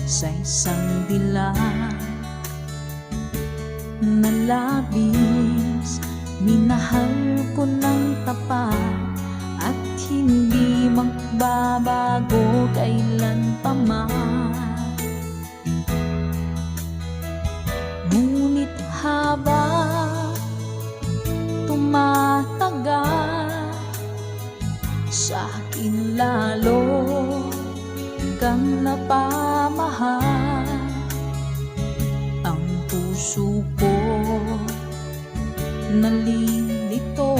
sa isang dilag na labis. Minahal ko ng tapat at hindi magbabago kailan pa man. Ngunit habang tumatagal, sa akin lalo kang napamahal. Ang puso ko nalilito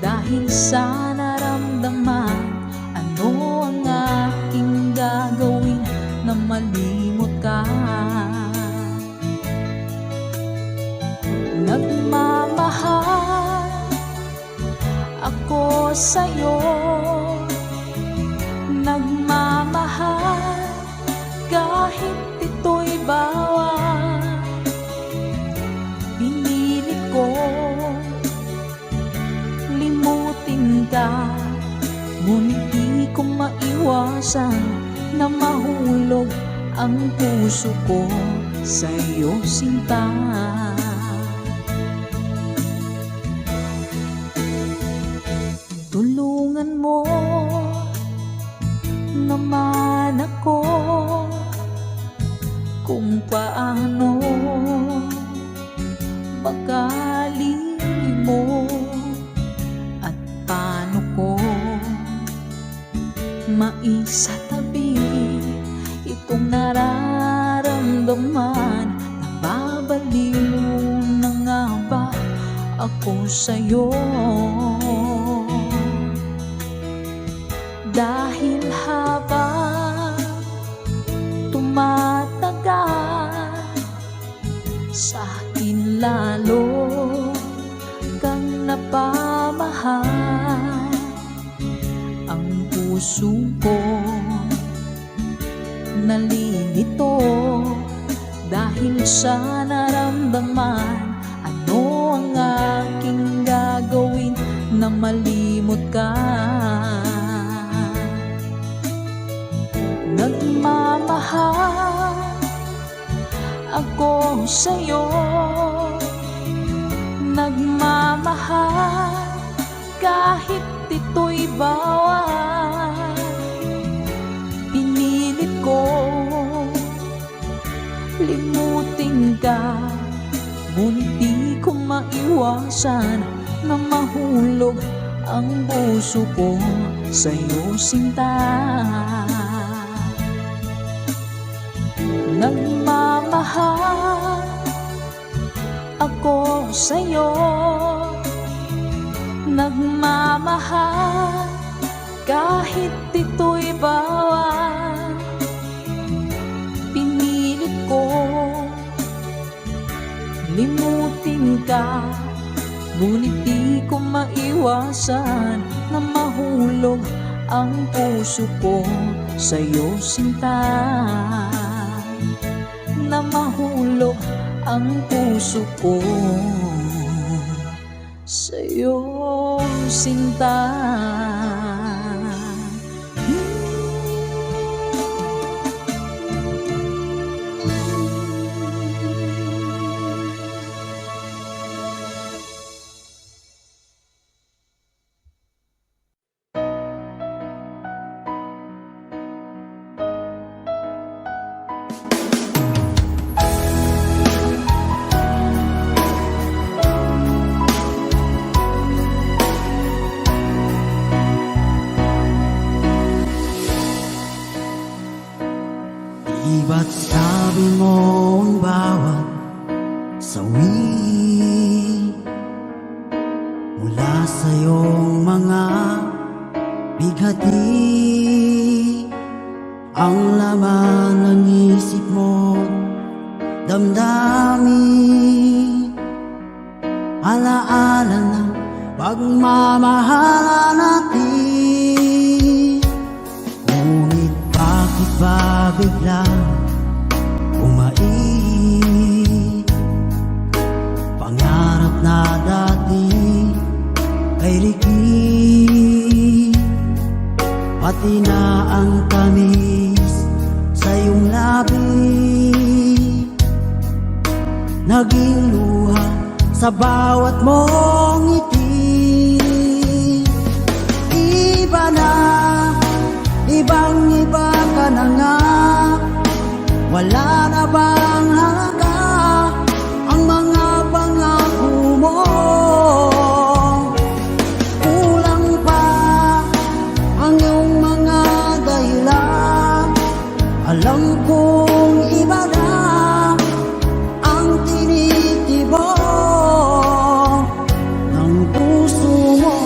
dahil sa naramdaman. Ano ang aking gagawin na malimot ka? Nagmamahal ako sa'yo, nagmamahal kahit ito'y bawal. Pinilit ko limutin ka, ngunit di ko maiwasan na mahulog ang puso ko sa'yo, sinta. Tulungan mo naman ako kung paano makalimo at paano ko maisatabi itong nararamdaman. Nababaliw na nga ba ako sa'yo? Dahil habang tumatagal, sa akin lalo kang napamahal. Ang puso ko nalilito dahil sa naramdaman. Ano ang aking gagawin na malimot ka? Nagmamahal ako sa'yo, nagmamahal kahit ito'y bawal. Pinilit ko limutin ka, ngunit di ko maiwasan na mahulog ang puso ko sa'yo, sinta. Nagmamahal ako sa'yo, nagmamahal kahit ito'y bawal. Pinilit ko limutin ka, ngunit di ko maiwasan na mahulog ang puso ko sa'yo, sinta. Na mahulog ang puso ko sa'yo, sinta. Ba't sabi mo ang bawat sawi mula sa iyong mga bighati, ang laman ng isip mo, damdamin, alaala ng pagmamahalan natin. Ngunit bakit ba biglang umait? Pangarap na dati ay likid, pati na ang tamis sa iyong sa bawat mong ngiti. Iba na, ibang-iba ka na nga. Wala na bang halaga ang mga pangako mo? Kulang pa ang iyong mga dahilan. Alam kong iba na ang tinitibok ng puso mo.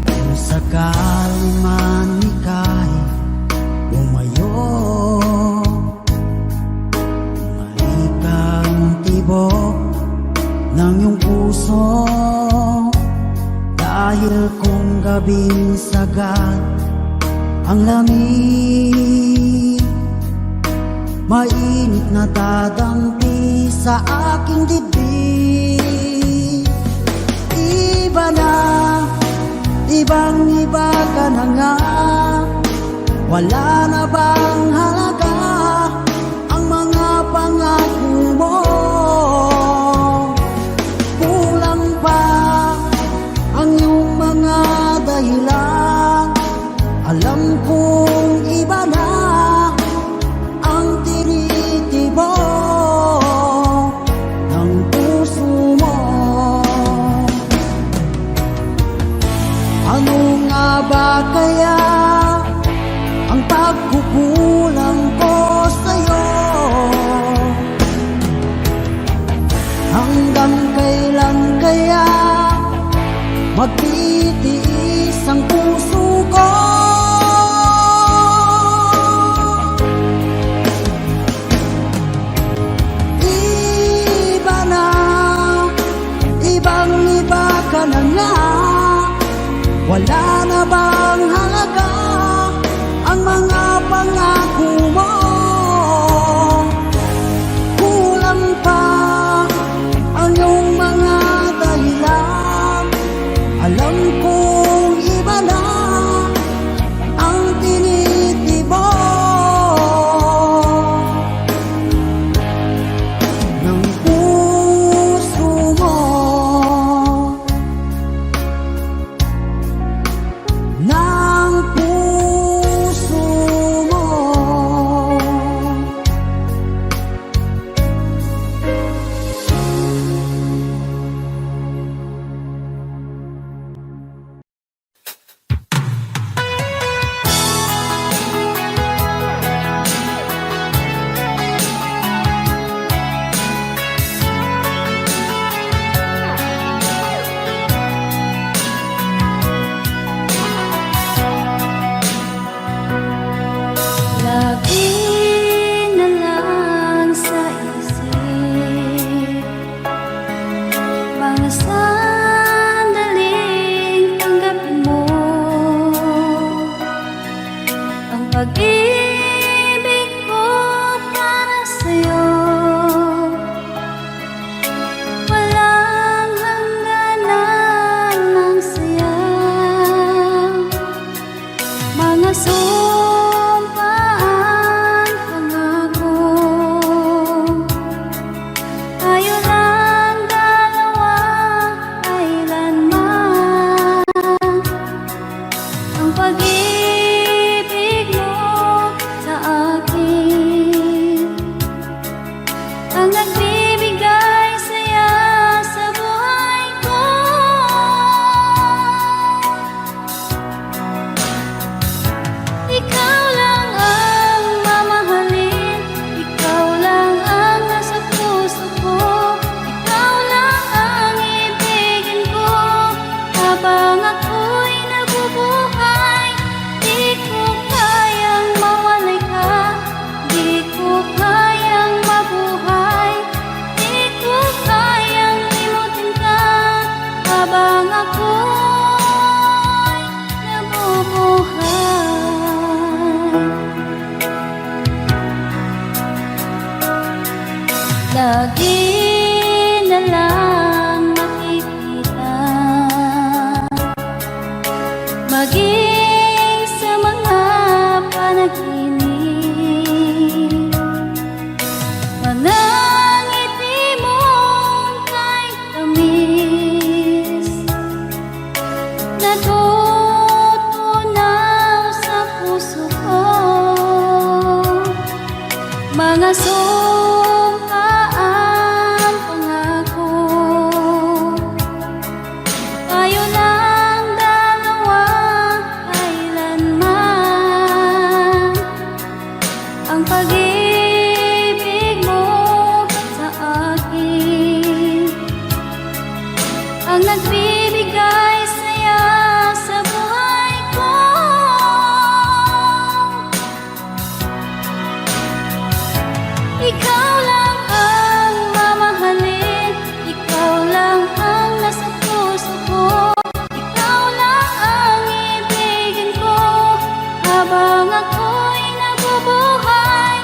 Kung sakali man ika'y lumayo, maikang tibok ng iyong puso. Dahil kung gabing sagad ang lamig, mainit na dadampi sa aking dibdib. Iba na, ibang-iba ka na nga. Wala na bang halaga ang mga pangako mo? Kulang pa ang iyong mga dahilan. Alam kong iba na ang tinitibok ng puso mo. Ano nga ba kaya ang pagkukulang ko sa'yo? Hanggang kailan kaya magtitiis ang puso ko? Iba na, ibang-iba ka na nga. Wala na bang halaga ang mga pangako mo? Kulang pa ang iyong mga dahilan. Alam kong iba na ang tinitibok ng puso mo. Ng puso mo. Lagi na lang sa isip mga sandaling tanggapin mo ang pag-ibig ko para sa'yo. Walang hangganan ng saya, mga sumpaan, pangako. Tayo lang dalawa, kailanman. Ang pag-ibig mo sa akin ang nagbibigay saya sa buhay ko. Ikaw lang ang mamahalin, ikaw lang ang nasa puso ko, ikaw lang ang ibigin ko habang ako'y nabubuhay. Di ko kayang mawalay ka, di ko kayang mabuhay, di ko kayang limutin ka habang ako'y nabubuhay. Lagi na lang mga sumpaang pangako. Tayo lang dalawa kailanman, ang pag-ibig mo sa akin ang nagbibigay saya sa buhay ko. Ikaw lang ang mamahalin, ikaw lang ang nasa puso ko, ikaw lang ang ibigin ko habang ako'y nabubuhay.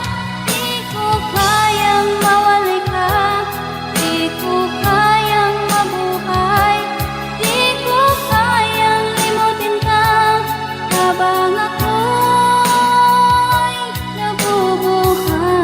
Di ko kayang mawalay ka, di ko kayang mabuhay, di ko kayang limutin ka habang ako'y nabubuhay.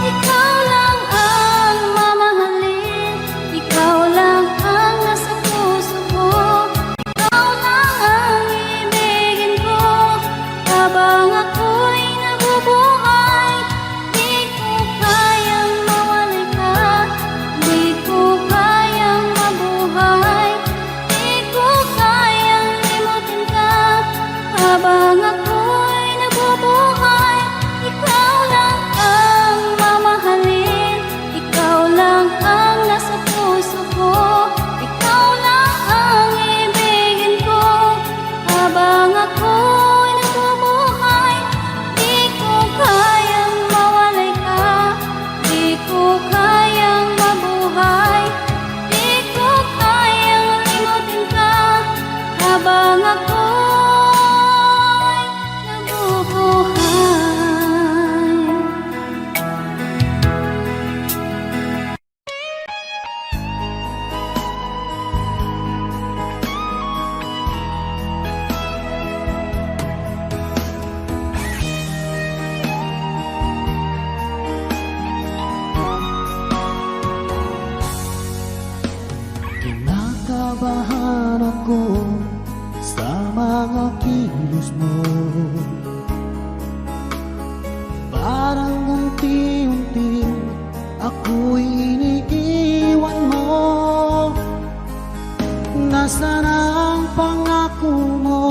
Ikaw lang ang mamahalin, ikaw lang ang nasa puso ko, ikaw lang ang ibigin ko habang ako'y nabubuhay. Di ko kayang mawalay ka, di ko kayang mabuhay, di ko kayang limutin ka habang ako'y nabubuhay. Ikaw lang ang mamahalin, ikaw lang ang nasa puso ko, ikaw lang ang ibigin ko habang ako'y nabubuhay. Di ko kayang mawalay ka, di ko kayang mabuhay, di ko kayang limutin ka habang ako'y nabubuhay. Kinakabahan ako sa mga kilos mo, parang unti-unti ako'y iniiwan mo. Nasaan ang pangako mo?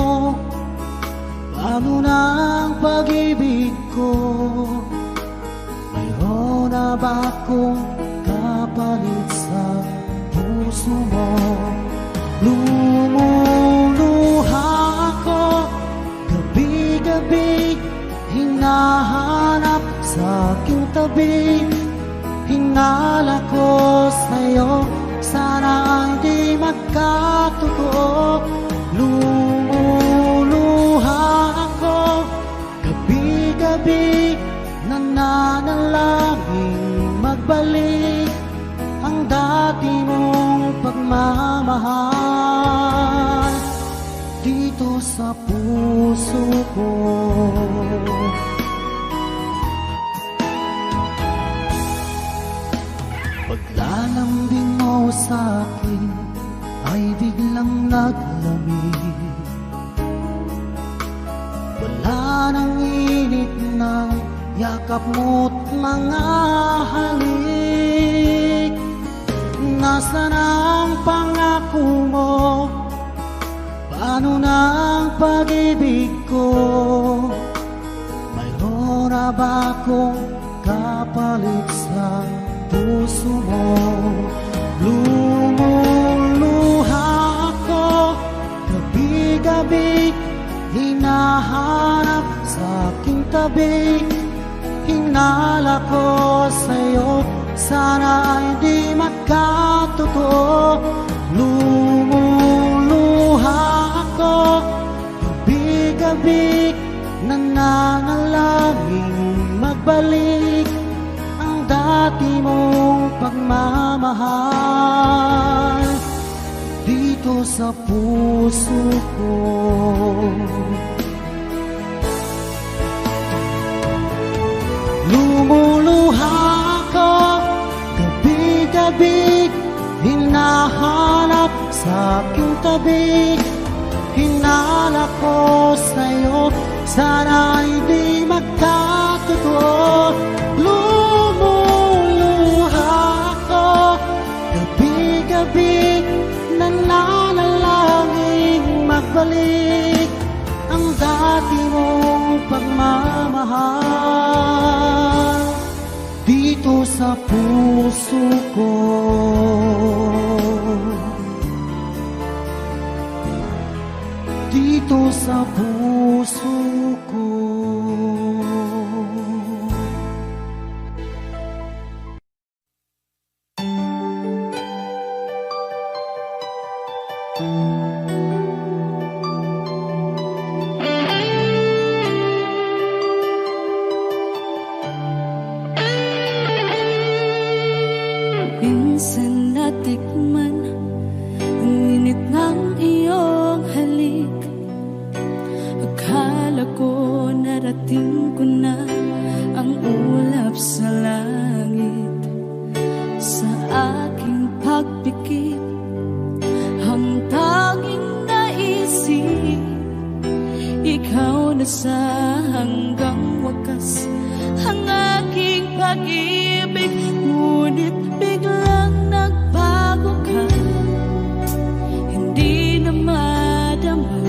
Paano na ang pag-ibig ko? Mayroon na ba akong kapalit sa puso mo? Lumuluha ako gabi-gabi, hinahanap sa aking tabi. Hinala ko sa'yo, sana hindi magkatotoo. Lumuluha ako gabi-gabi, nananalangin magbalik ang dati mong pagmamahal dito sa puso ko. Paglalambing mo sa'kin ay biglang naglamig, wala nang init ng yakap mo't mga halik. Nasaan ang pangako mo? Paano na ang pag-ibig ko? Mayroon na ba akong kapalit sa puso mo? Lumuluha ako gabi-gabi, hinahanap sa aking tabi. Hinala ko sa'yo, sana hindi magkatotoo. Lumuluha ako gabi-gabi, nananalangin magbalik ang dati dati mong pagmamahal dito sa puso ko. Lumuluha ko gabi-gabi, hinahanap sa aking tabi. Hinala ko sa'yo, sana hindi magkatotoo. Lumuluha ko gabi-gabi, nananalangin magbalik ang dati mong pagmamahal dito sa puso ko. Dito sa puso ko. Minsan natikman ang init ng iyong halik. Akala ko narating ko na ang ulap sa langit. Sa aking pagpikit, ang tanging naisip, ikaw na sa hanggang wakas ang aking pag-ibig. Ngunit biglang nagbago ka, hindi na madama.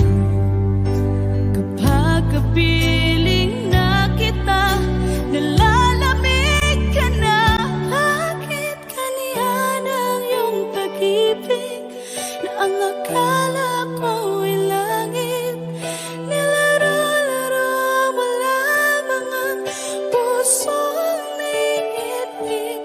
Kapag kapiling na kita, nalalamig ka na. Bakit ganyan ang iyong pag-ibig na ang akala ko'y langit? Nilaro-laro mo lamang ang pusong naiibig.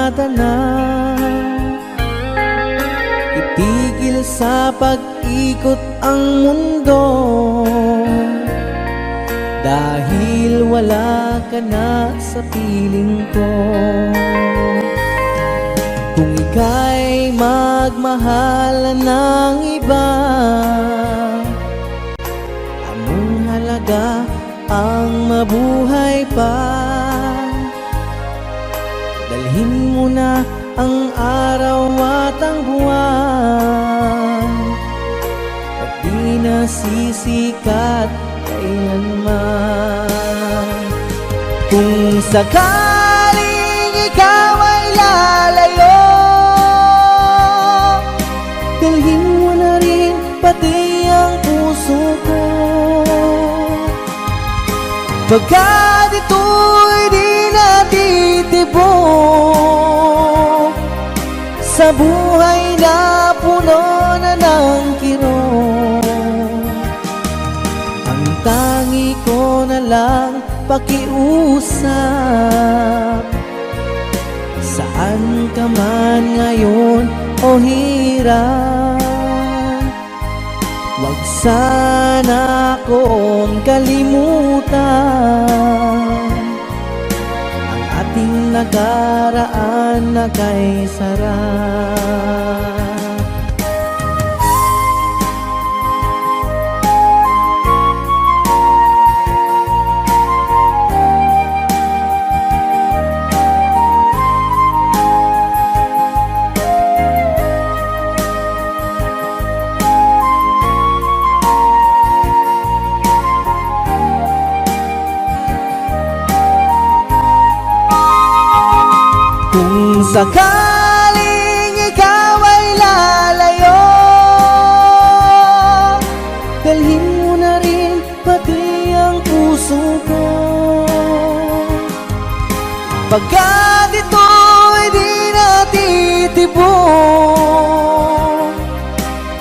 barkada na. Itigil sa pag-ikot ang mundo, dahil wala ka na sa piling ko. Kung ika'y magmahal ng iba, anong halaga ang mabuhay pa? Dalhin mo na ang araw at ang buwan, at di na sisikat kailanman. Kung sakaling ikaw ay lalayo, dalhin mo na rin pati ang puso ko. Pagkat ito'y di natitibok sa buhay na puno na ng kirot, ang tangi ko na lang pakiusap. Saan ka man ngayon o hirap, wag sana akong kalimutan ang ating nakaraan na kay sarap. Kung sakaling ikaw ay lalayo, dalhin mo na rin pati ang puso ko. Pagkat ito'y di natitibok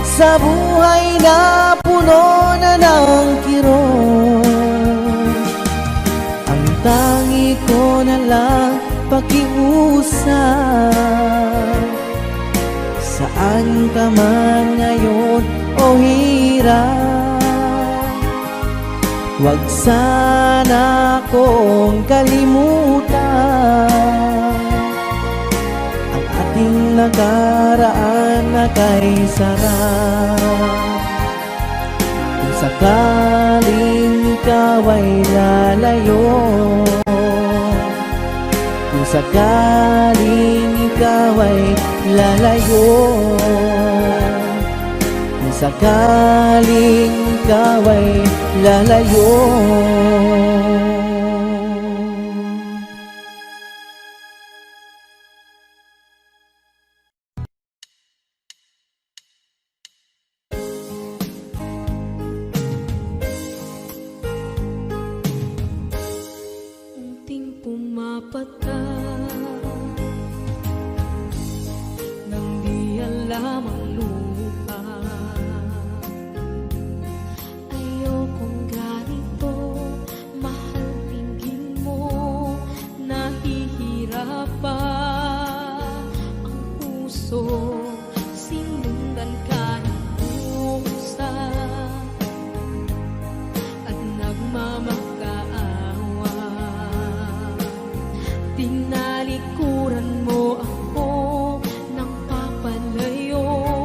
sa buhay na puno na ng kirot, ang tangi ko na lang pakiusap. Saan ka man ngayon o hirap, wag sana akong kalimutan ang ating nakaraan na kay sarap. Kung sakaling ikaw ay lalayo, kung sakaling ikaw ay lalayo, kung sakaling ikaw ay lalayo. Unting pumapatak nang di alam ang lupa. Ayokong ganito, mahal, tingin mo, nahihirapan ang puso. Sinundan ka ng pusa at nagmamakaawa. Tinalikuran mo ako ng papalayo.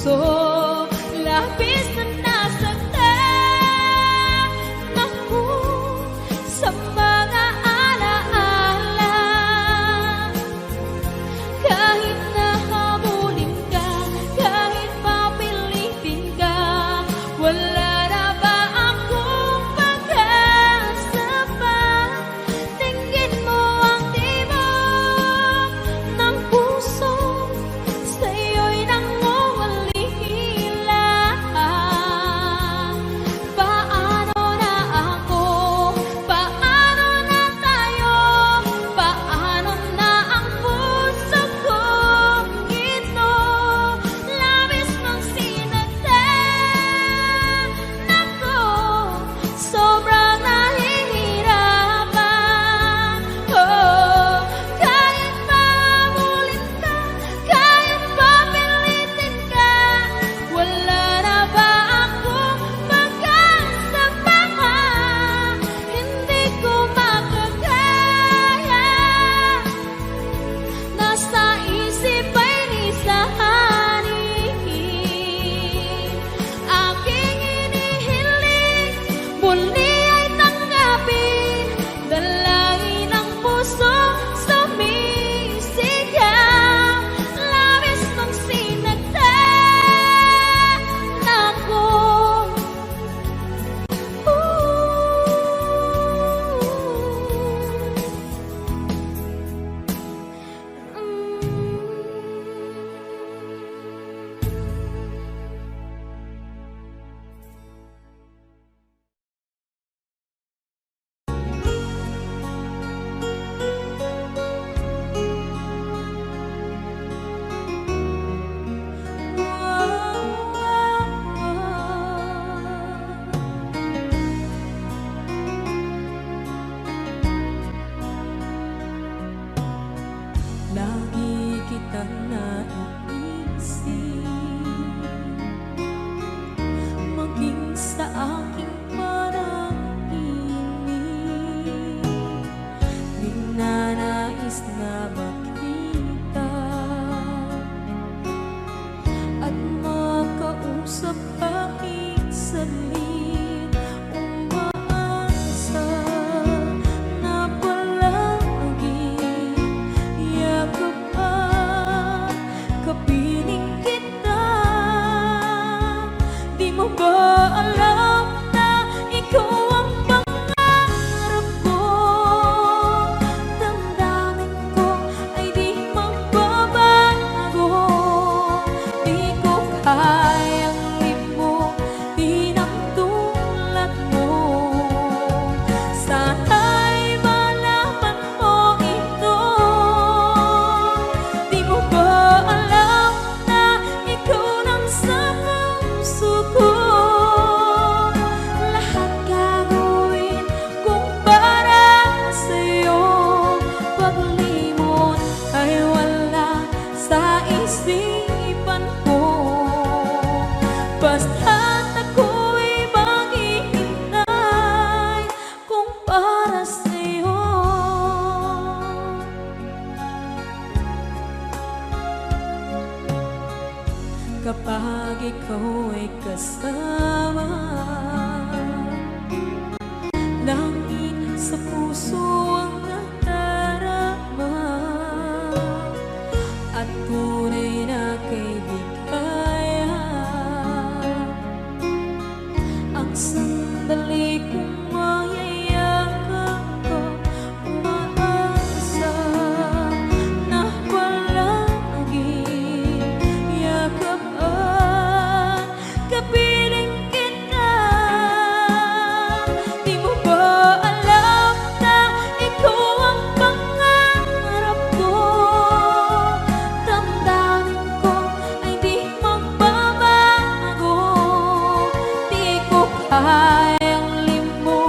puso, labis na nasaktan ako sa mga alaala. Kahit nahabulin ka, kahit papilitin ka, wala na ba akong pag-asa pa? Tingin mo ang tibok ng puso, sa'yo'y nangungalihila. Paano na ako? Paano na tayo? Paano na ang puso kong ito? Labis mong sinaktan ako, sobrang nahihirapan. Oh, kahit mahabulin ka, kahit papilitin ka, wala na ba akong pag-asa pa? Hindi ko makakaya, nasa isip ay nisahanin. Aking inihiling, muli ay tanggapin, dalangin ng puso sumisigaw. Labis mong sinaktan ako. Lagi kitang naiisip, maging sa aking panaginip. Ninanais na makita at makausap kahit saglit. Umaasa na palagi yakap at kapiling kita. Di mo ba alam na ikaw ang pangarap ko? Damdamin ko ay di magbabago. Di ko kayang limutin ang tulad mo. Sana'y malaman mo ito. Di mo ba alam na ikaw nang sa puso ko? Lahat gagawin kung para sa'yo. Paglimot ay wala sa isipan ko. Basta't ako'y maghihintay kung para sa'yo. Kapag ikaw ay kasama, langit sa puso ang nadarama, at tunay na kaibigan. Ang sandali kong mayayakap ko, umaasa na palagi yakap at kapiling kita. Di mo ba alam na ikaw ang pangarap ko? Damdamin ko ay di magbabago. Di ko kayang limutin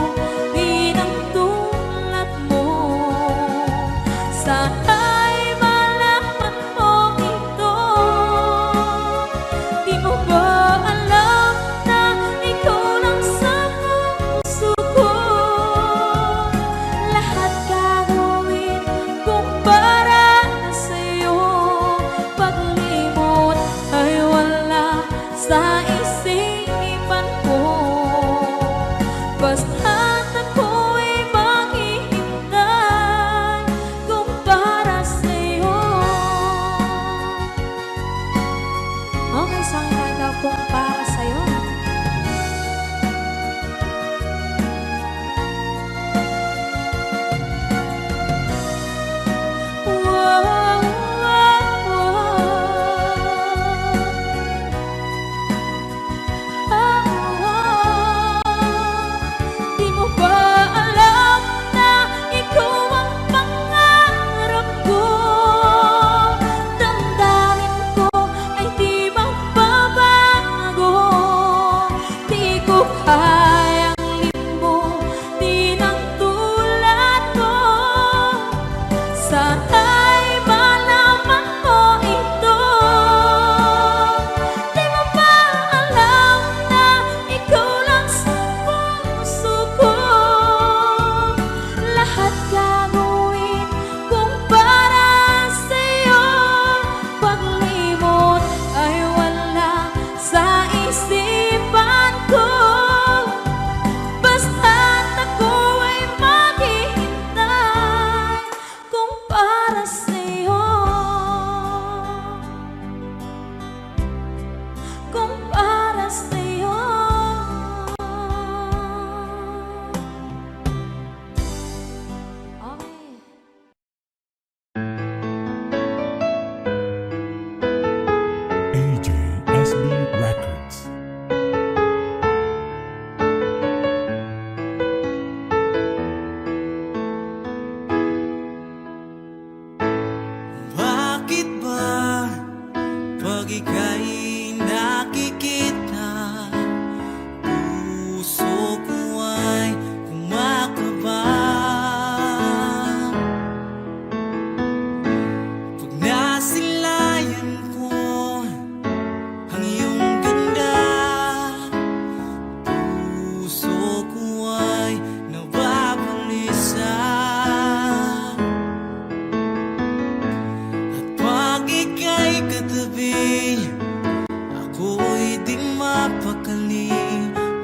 di mapakali,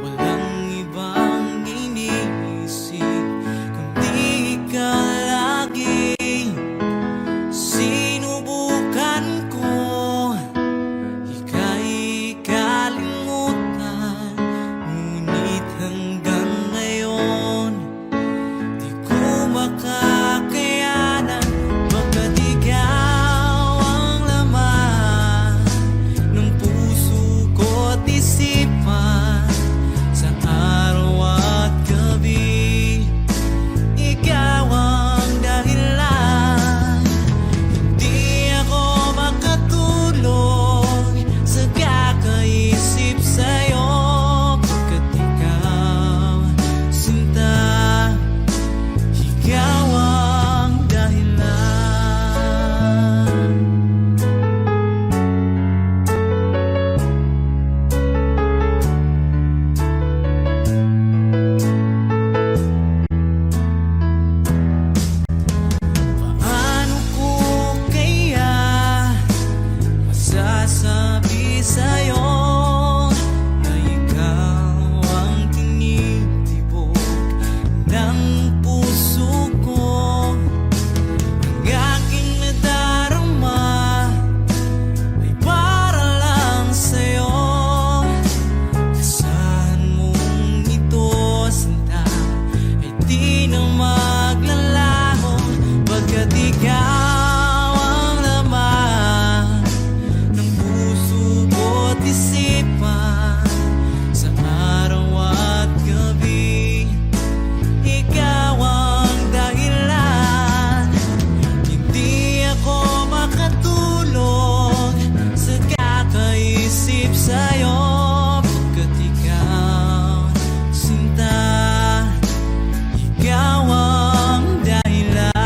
walang ibang iniisip kundi ikaw lagi. Sinubukan ko ika'y kalimutan, ngunit hanggang ngayon di ko makakayanan, pagkat ikaw ang laman ng puso ko't isipan sa araw at gabi. Ikaw ang dahilan, di ako makatulog sa kakaisip sa'yo, pagkat ikaw, sinta, ikaw ang dahilan. Paano ko kaya masasabi sa'yo na ikaw ang tinitibok ng puso ko? Ang aking nadarama ay para lang sa'yo. Asahan mong ito, sinta, ay di na maglalaho, pagkat ikaw ang laman ng puso ko't isipan sa araw at gabi. Ikaw ang dahilan, hindi ako makatulog sa kakaisip sa'yo, pagkat ikaw, sinta, ikaw ang dahilan.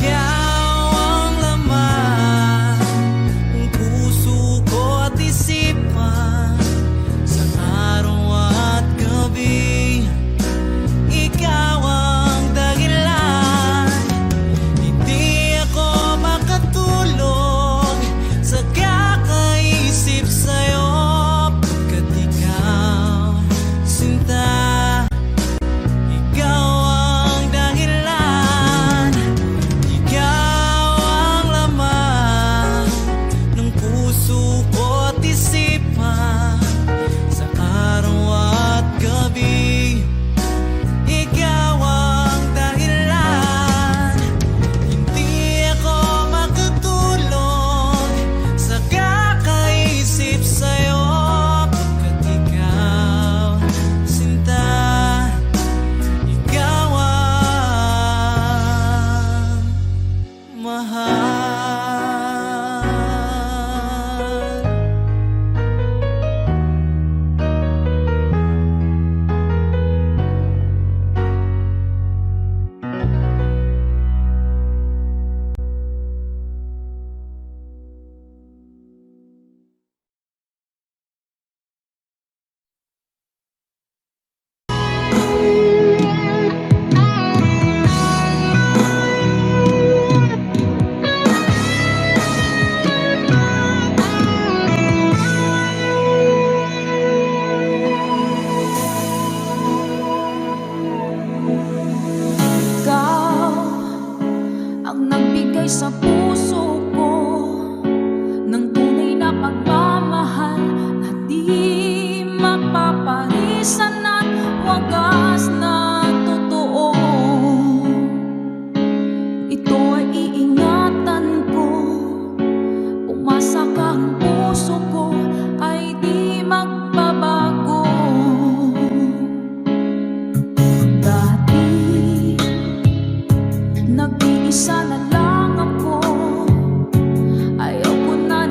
Ikaw ang laman ng puso ko't isipan sa araw at gabi. Ikaw ang dahilan, hindi ako makatulog sa kakaisip sa'yo, pagkat ikaw, sinta, ikaw ang dahilan. Ikaw ang laman ng puso ko't isipan sa araw at gabi. Ikaw ang dahilan, hindi ako makatulog sa kakaisip sa'yo, pagkat ikaw, sinta, ikaw ang mahal. Ikaw ang nagbigay sa puso ko ng tunay na pagmamahal na di mapaparisan at wagas na totoo. Ito ay iingatan ko, umasa ka, ang puso ko ay di magbabago. Dati nag-iisa na lang ako, ayaw ko na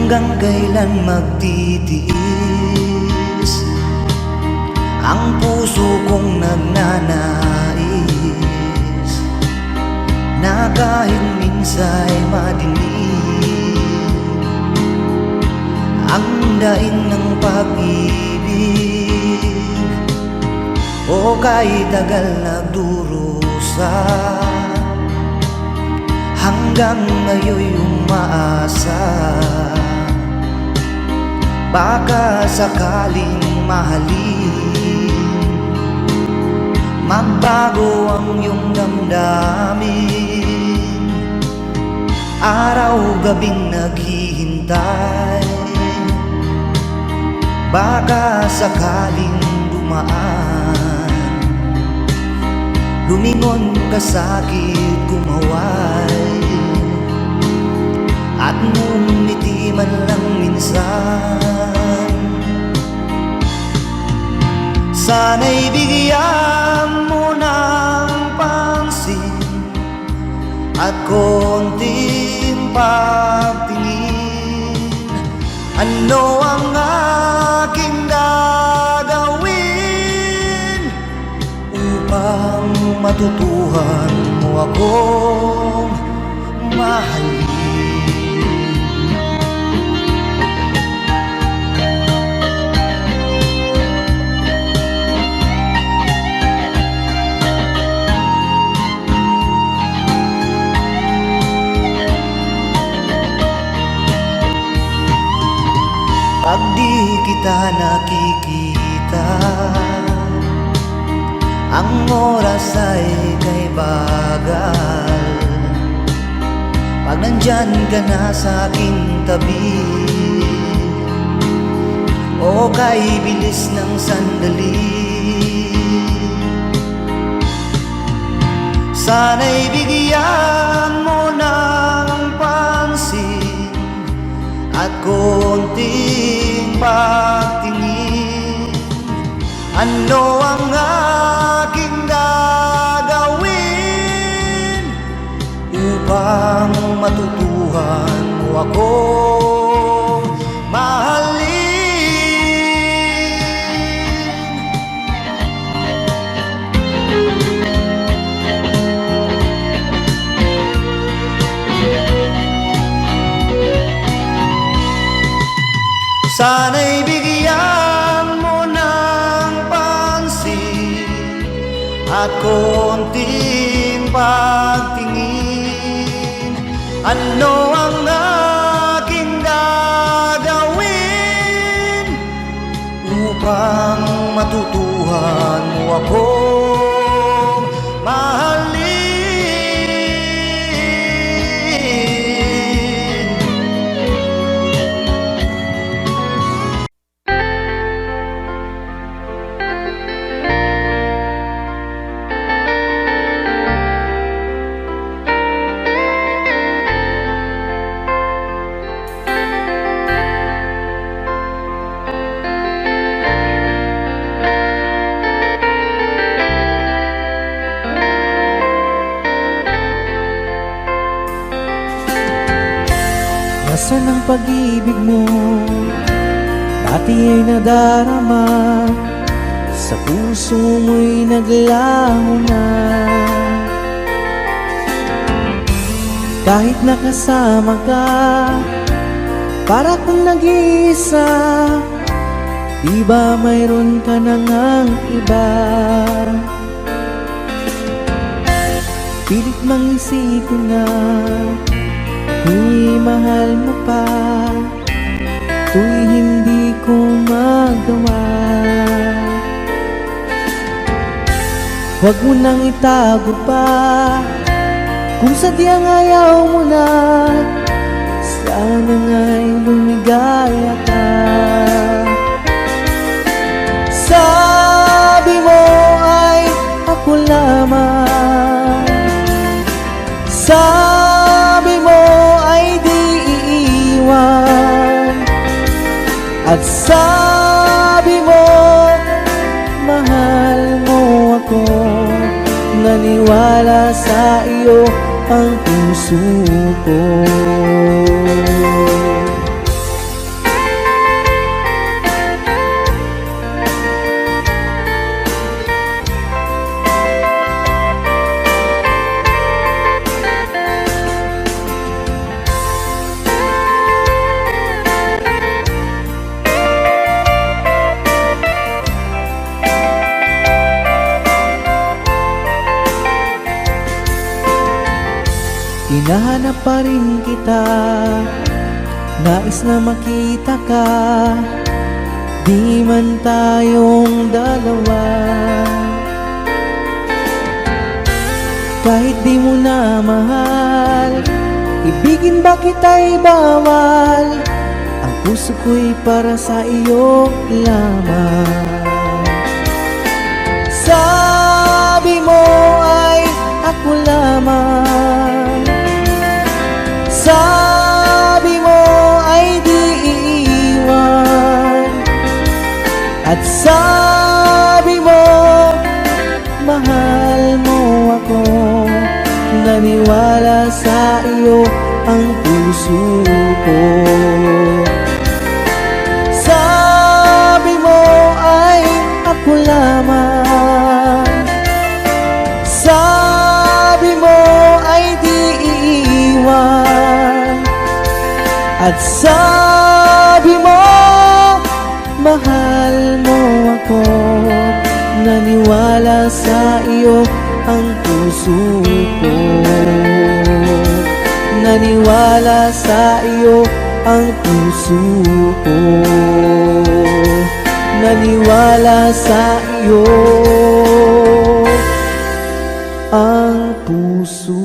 Hanggang kailan magtitiis ang puso kong nagnanais na kahit minsa'y madilim ang daing ng pag-ibig, o kahit tagal nagdurusa, hanggang ngayon'y umaasa. Baka sakaling mahalin, magbago ang iyong damdamin. Araw-gabing naghihintay, baka sakaling dumaan, lumingon ka sa'kin, kumaway, at ngumiti man lang minsan. Sana'y bigyan mo ng pansin at konting pagtingin. Ano ang aking gagawin upang matutuhan mo akong mahalin? Pag di kita nakikita, ang oras ay kay bagal. Pag nandyan ka na sa aking tabi, o kay bilis ng sandali, sana'y bigyan mo ng pansin at konting pagtingin. Ano ang aking gagawin upang matutuhan mo akong mahalin? Sana'y bigyan mo ng pansin at konting pagtingin. Ano ang aking gagawin upang matutuhan mo akong mahalin? Nasaan ang pag-ibig mo? Dati ay nadarama, sa puso mo'y naglaho na. Kahit nakasama ka, para kang nag-iisa. Di ba mayroon ka na ngang iba? Pilit mang isipin na tuw'y mahal mo pa, tuw'y hindi ko magawa. Huwag mo nang itago pa, kung sadyang ayaw mo na, sana nga'y lumigaya ka. Sabi mo ay ako lamang, sabi mo ay di iiwan, at sabi mo mahal mo ako. Naniwala sa iyo ang puso ko. hinahanap pa rin kita. Nais na makita ka, di man tayong dalawa. Kahit di mo na mahal, ibigin ba kita'y bawal? Ang puso ko'y para sa iyo lamang. Sabi mo ay ako lamang, sabi mo ay di iiwan, at sabi mo mahal mo ako. Naniwala sa iyo ang puso ko. Sabi mo ay ako lamang, sabi mo ay di iiwan, at sabi mo mahal mo ako. Naniwala sa iyo ang puso ko. Naniwala sa iyo ang puso ko. Naniwala sa iyo ang puso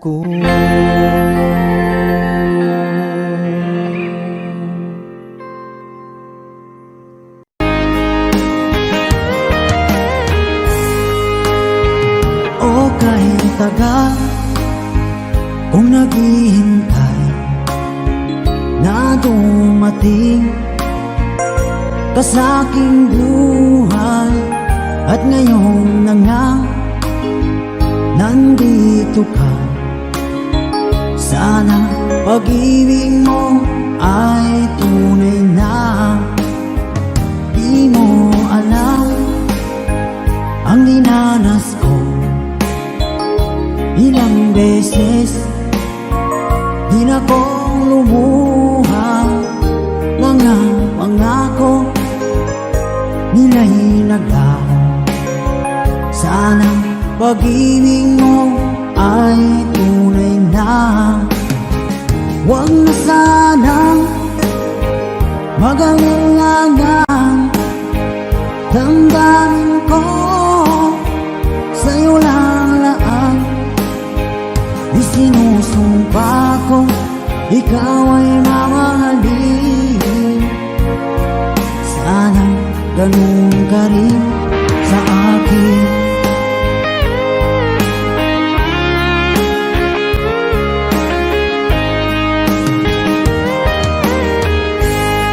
ko. O kahit tagal kung naghihintay na dumating ka sa aking buhay, at ngayon na nga nandito ka. Sana pag-ibig mo ay tunay na. Di mo alam ang dinanas ko. Ilang beses din akong lumuha, mga pangako nila'y naglaho. Sana pag-ibig mo ay tunay na. Huwag na sanang mag-alinlangan, damdamin ko sa'yo lang laan. Isinusumpa ko ikaw ay mamahalin. Sana ganun ka rin sa akin.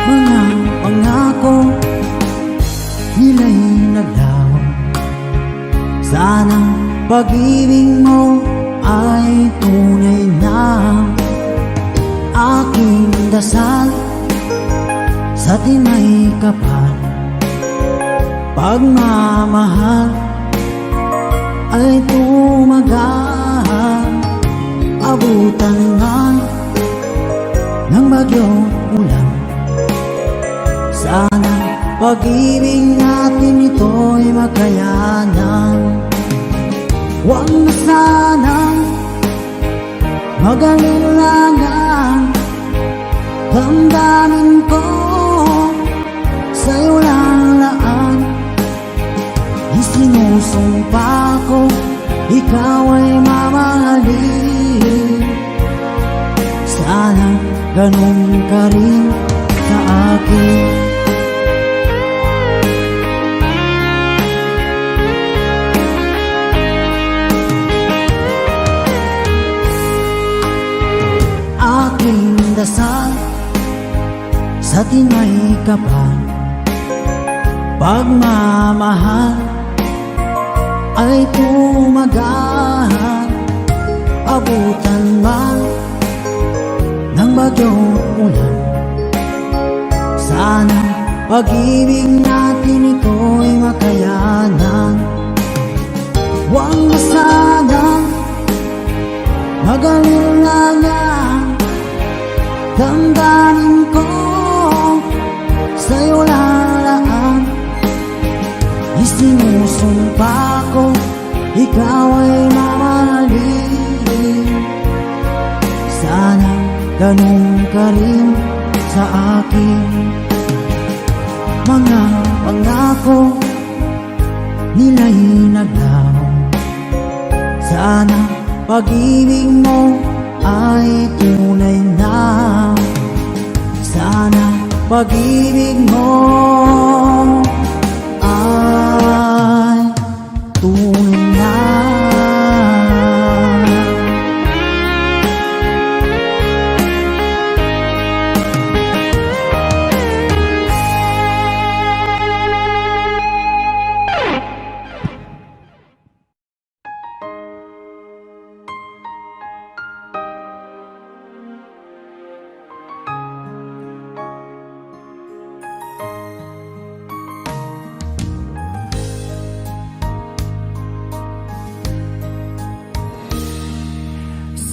Mga pangako nila'y naglaho. Sana pag-ibig mo ay tunay na. Aking dasal sa tinay kapal, pagmamahal ay tumagal. Abutan man ng bagyong ulan, sana pag-ibig natin ito'y makayanan. Huwag na sanang mag-alinlangan, damdamin ko sa'yo lang laan. Isinusumpa ko ikaw ay mamahalin. Sana ganun ka rin sa akin. Aking dasal sa tinay kapal, pagmamahal ay tumagal. Abutan man ng bagyong ulan, sana pag-ibig natin ito'y makayanan. Huwag na sanang mag-alinlangan, damdamin ko sa'yo lalaan. Isinusumpa ko ikaw ay mamahalin. ganun ka rin sa akin. Mga pangako nila'y naglaho. Sana pag-ibig mo ay tunay na. Sana pag-ibig mo ay tunay na.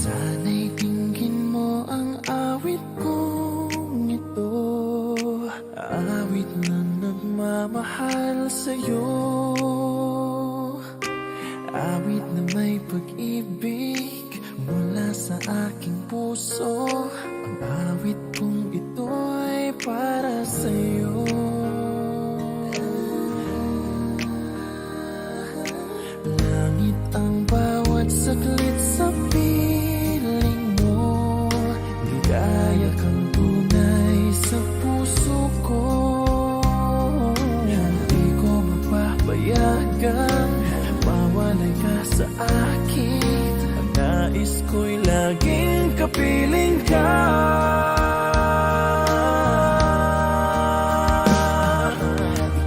Sana'y tingin mo ang awit kong ito, awit na nagmamahal sa'yo, awit na may pag-ibig mula sa aking puso. Ang awit kong ito'y para sa'yo. Langit ang bawat saglit sa piling mo, ligaya kang tunay sa puso ko. Hindi ko mapapayagang mawalay ka sa akin. Ang nais ko'y laging kapiling ka.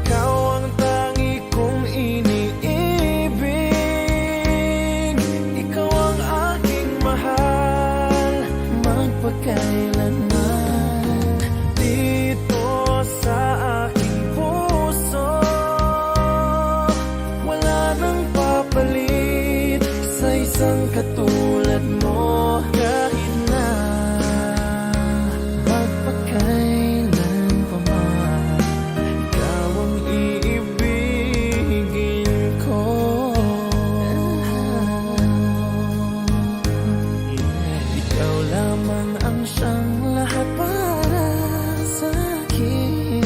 Ikaw ang tangi kong iniibig, ikaw ang aking mahal magpakailanman. Dito sa aking puso wala nang papalit sa isang katulad mo. Kahit na magpakailan pa man, ikaw ang iibigin ko. Ikaw lamang ang siyang lahat para sa akin.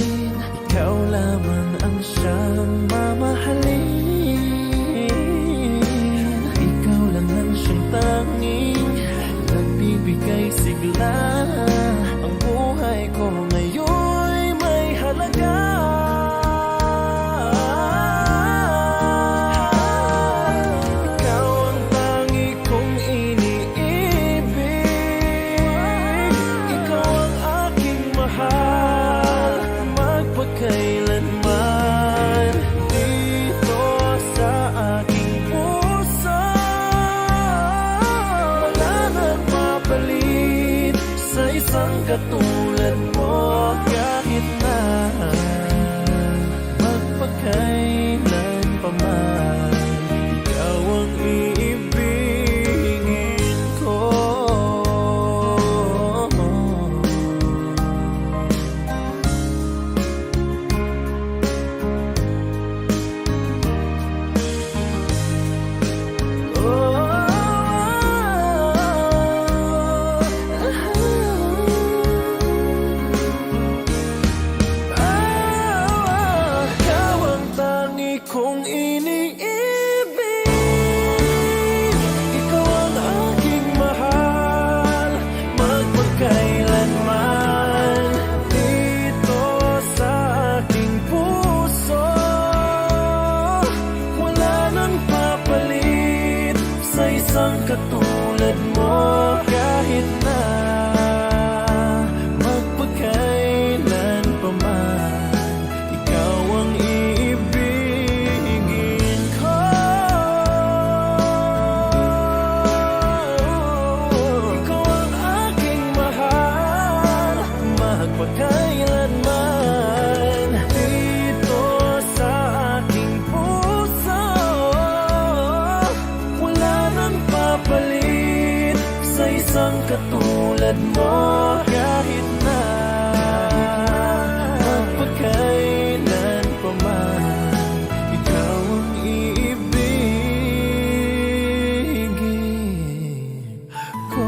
Ikaw lamang ang siyang mamahalin. Ikaw lang ang siyang tanging nagbibigay sigla. Ang buhay ko ngayon'y may halaga. Ikaw ang tangi kong iniibig, ikaw ang aking mahal magpakailanman. Dito sa aking puso wala nang mapalit sa isang katulad mo. Kahit na magpakailan pa man, ikaw ang iibigin ko. Ikaw ang tangi kong iniibig, ikaw ang aking mahal magpakailanman. Dito sa aking puso wala nang papalit sa isang katulad mo. Kahit na magpakailan pa man, ikaw ang iibigin ko. Ikaw ang aking mahal magpakailanman. Dito sa aking puso wala nang papalit sa isang katulad mo. Kahit na magpakailan pa man, ikaw ang iibigin ko.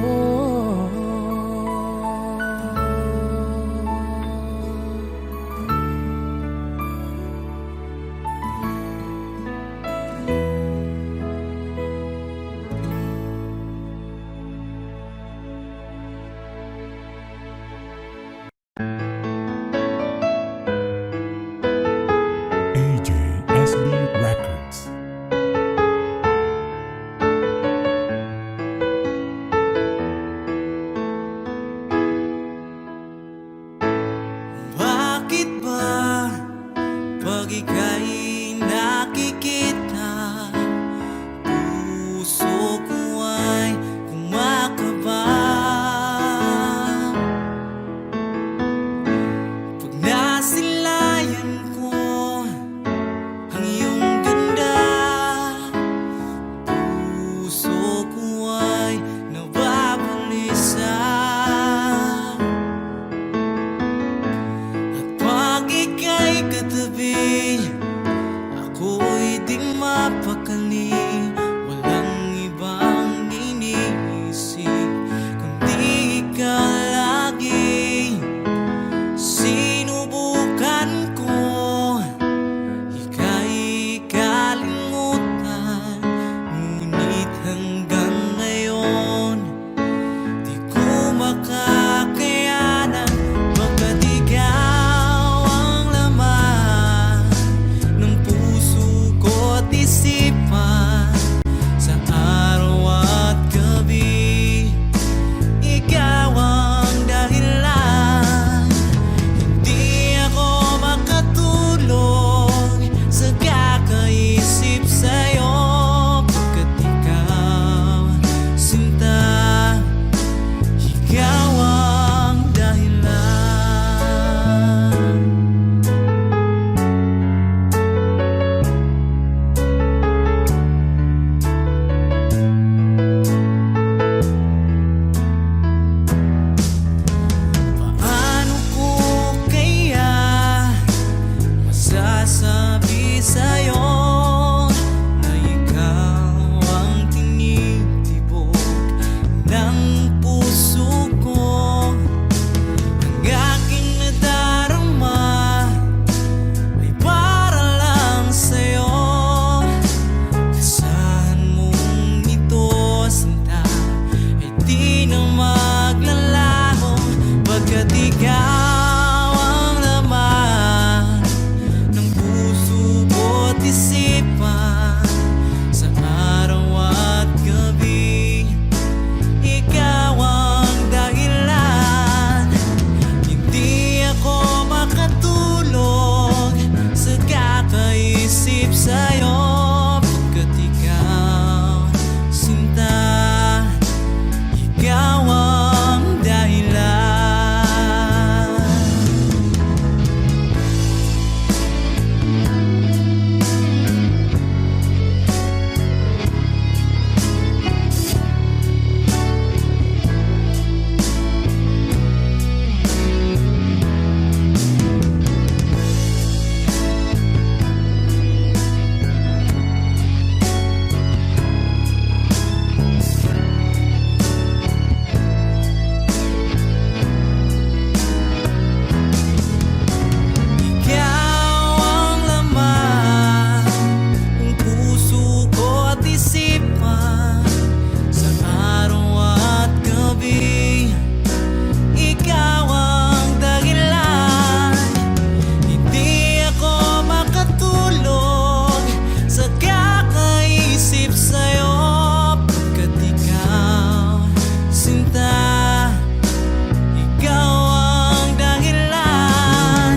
mapakali, walang ibang iniisip kundi ikaw lagi. Sinubukan ko ika'y kalimutan, ngunit hanggang ngayon di ko makakayanan. Baga't ikaw ang laman ng puso ko't isipan, sa araw at gabi ikaw ang dahilan. Hindi ako makatulog sa kakaisip sa'yo, pagkat ikaw, sinta, ikaw ang dahilan. Paano ko kaya masasabi sa'yo na ikaw ang tinitibok ng puso ko? Ang aking nadarama ay para lang sa'yo. Asahan mong ito, sinta, ay di na maglalaho, pagkat ikaw ang laman ng puso ko't isipan, sa araw at gabi ikaw ang dahilan. Hindi ako makatulog sa kakaisip sa'yo, pagkat ikaw, sinta, ikaw ang dahilan. Ikaw ang laman ng puso ko't isipan, sa araw at gabi ikaw ang dahilan. Hindi ako makatulog sa kakaisip sa'yo, pagkat ikaw, sinta, ikaw ang dahilan.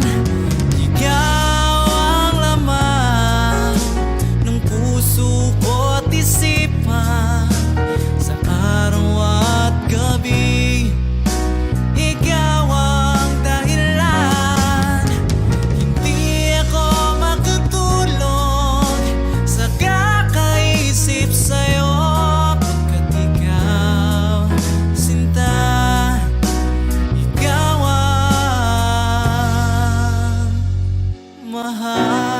Ikaw ang laman ng puso ko't isipan, sa araw at gabi ikaw ang dahilan. Hindi ako makatulog sa kakaisip sa'yo, pagkat ikaw, sinta, ikaw ang mahal.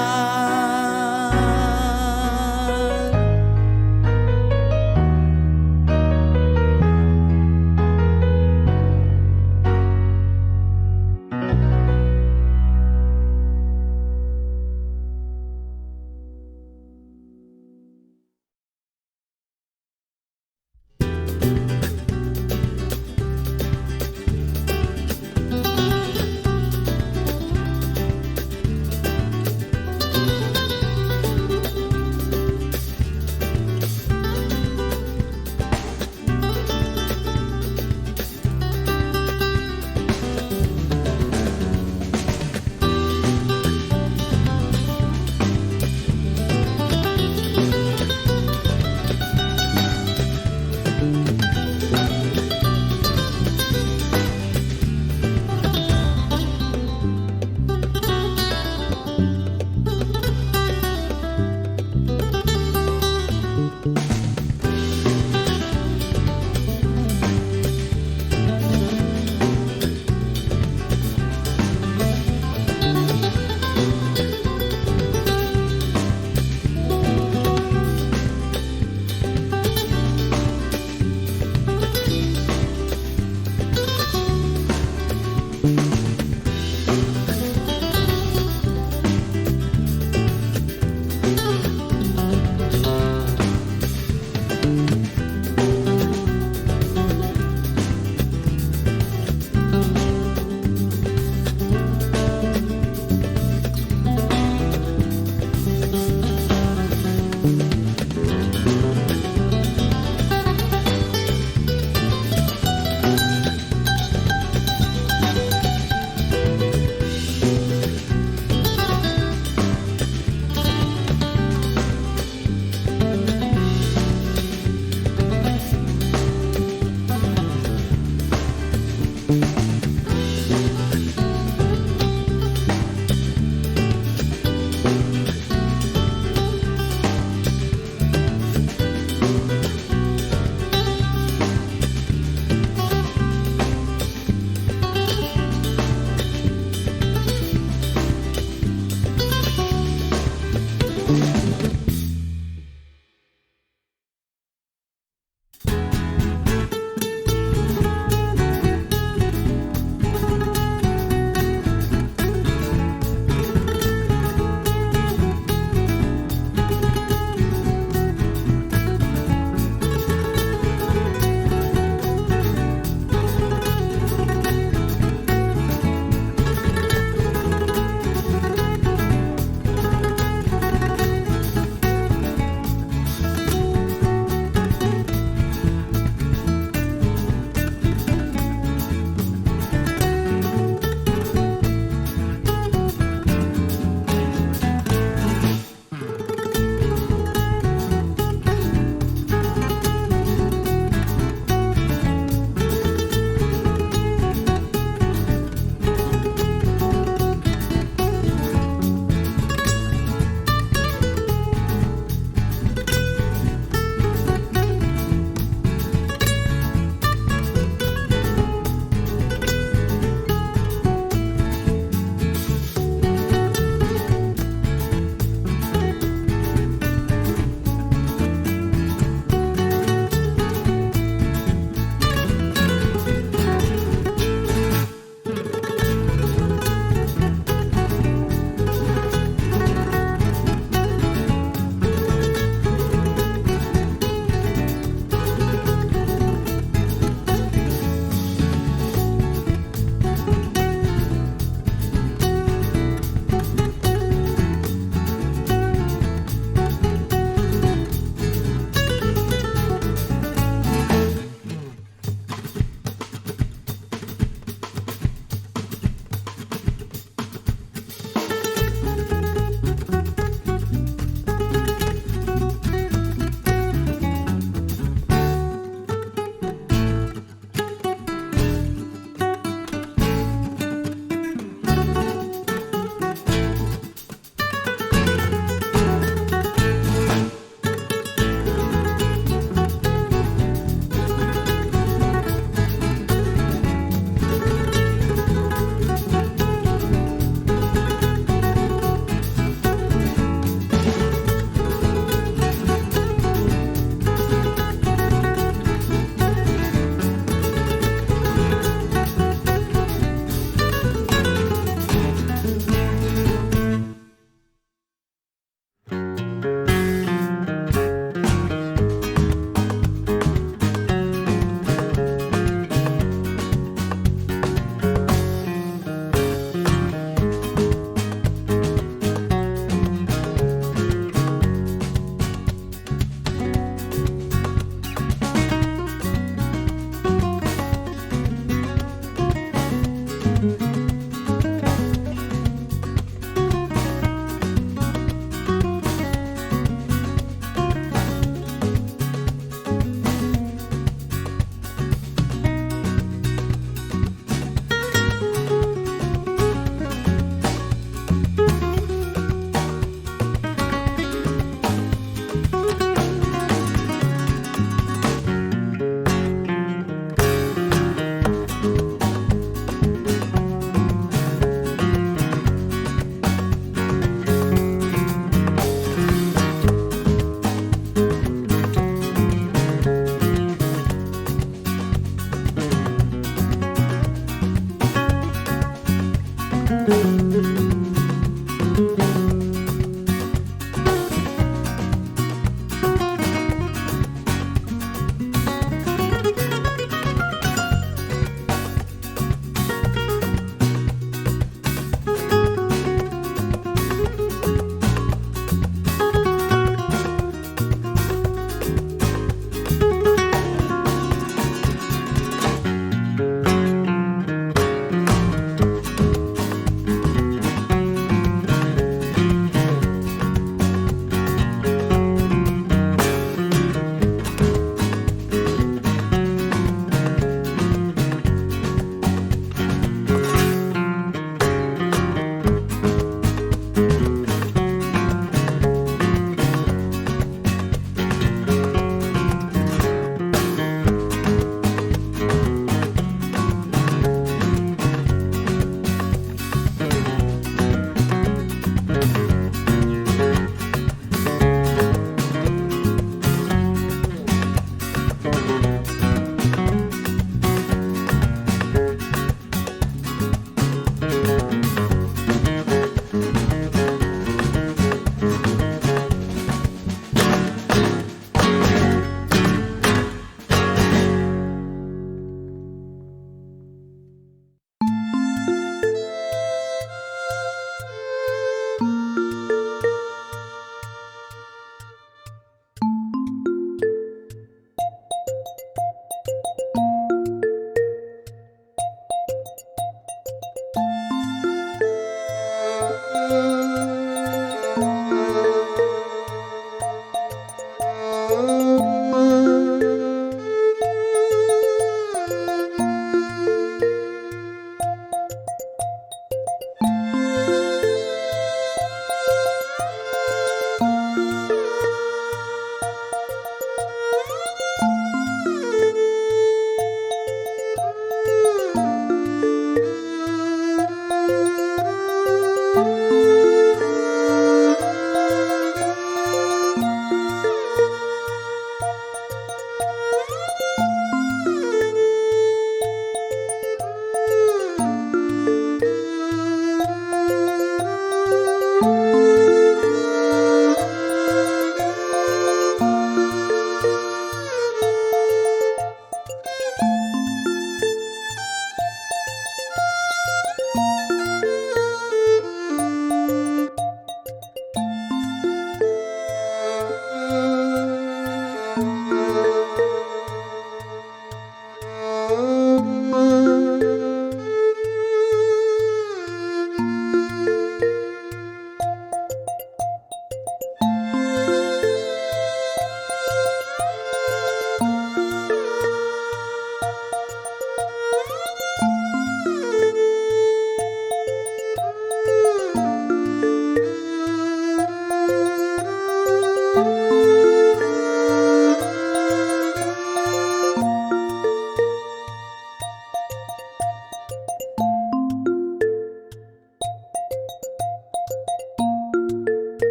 Mm.